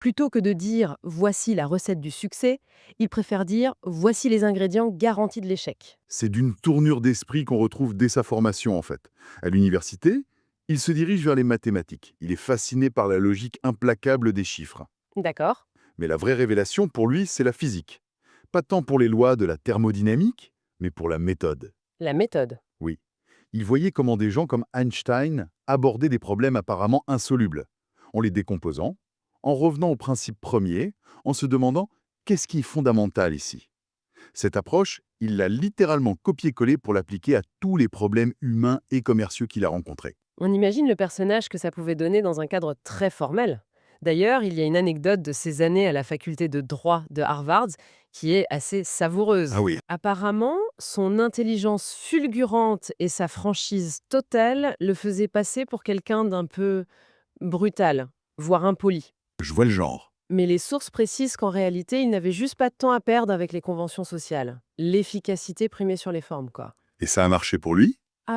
Plutôt que de dire voici la recette du succès, il préfère dire voici les ingrédients garantis de l'échec. C'est d'une tournure d'esprit qu'on retrouve dès sa formation, en fait. À l'université, il se dirige vers les mathématiques. Il est fasciné par la logique implacable des chiffres. D'accord. Mais la vraie révélation, pour lui, c'est la physique. Pas tant pour les lois de la thermodynamique, mais pour la méthode. La méthode. Oui. Il voyait comment des gens comme Einstein abordaient des problèmes apparemment insolubles, en les décomposant, en revenant au principe premier, en se demandant qu'est-ce qui est fondamental ici. Cette approche, il l'a littéralement copié-collé pour l'appliquer à tous les problèmes humains et commerciaux qu'il a rencontrés. On imagine le personnage que ça pouvait donner dans un cadre très formel. D'ailleurs, il y a une anecdote de ses années à la faculté de droit de Harvard qui est assez Ah savoureuse. oui. Apparemment, son intelligence fulgurante et sa franchise totale le faisaient passer pour quelqu'un d'un peu brutal, voire impoli. Je vois le genre. Mais les sources précisent qu'en réalité, il n'avait juste pas de temps à perdre avec les conventions sociales. L'efficacité primait sur les formes, quoi. Et ça a marché pour lui?